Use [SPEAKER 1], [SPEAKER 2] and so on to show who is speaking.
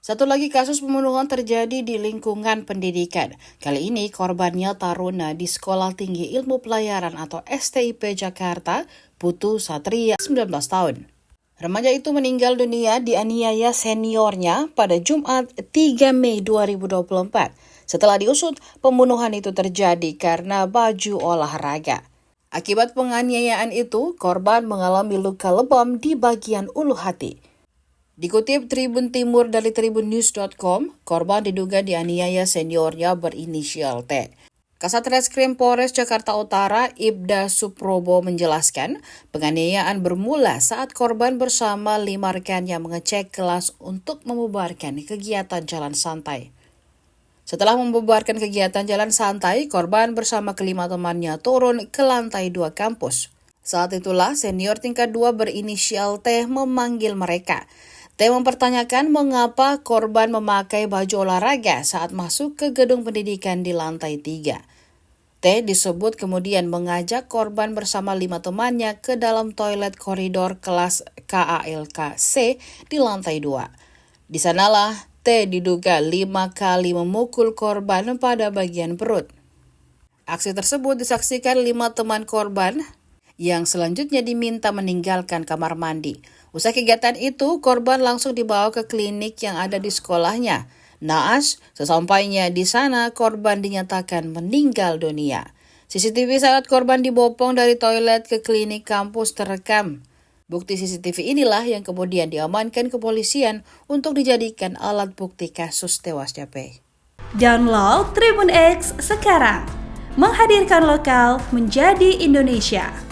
[SPEAKER 1] Satu lagi kasus pembunuhan terjadi di lingkungan pendidikan. Kali ini korbannya taruna di Sekolah Tinggi Ilmu Pelayaran atau STIP Jakarta, Putu Satria, 19 tahun. Remaja itu meninggal dunia dianiaya seniornya pada Jumat 3 Mei 2024. Setelah diusut, pembunuhan itu terjadi karena baju olahraga. Akibat penganiayaan itu, korban mengalami luka lebam di bagian ulu hati. Dikutip Tribun Timur dari tribunnews.com, korban diduga dianiaya seniornya berinisial T. Kasat Reskrim Polres Jakarta Utara, Ibda Suprobo menjelaskan, penganiayaan bermula saat korban bersama 5 rekannya mengecek kelas untuk membubarkan kegiatan jalan santai. Setelah membubarkan kegiatan jalan santai, korban bersama kelima temannya turun ke lantai 2 kampus. Saat itulah senior tingkat 2 berinisial T memanggil mereka. T mempertanyakan mengapa korban memakai baju olahraga saat masuk ke gedung pendidikan di lantai 3. T disebut kemudian mengajak korban bersama 5 temannya ke dalam toilet koridor kelas KALK-C di lantai 2. Di sanalah T diduga 5 kali memukul korban pada bagian perut. Aksi tersebut disaksikan 5 teman korban yang selanjutnya diminta meninggalkan kamar mandi. Usai kegiatan itu, korban langsung dibawa ke klinik yang ada di sekolahnya. Naas, sesampainya di sana, korban dinyatakan meninggal dunia. CCTV saat korban dibopong dari toilet ke klinik kampus terekam. Bukti CCTV inilah yang kemudian diamankan kepolisian untuk dijadikan alat bukti kasus tewasnya P.
[SPEAKER 2] Download Tribun X sekarang, menghadirkan lokal menjadi Indonesia.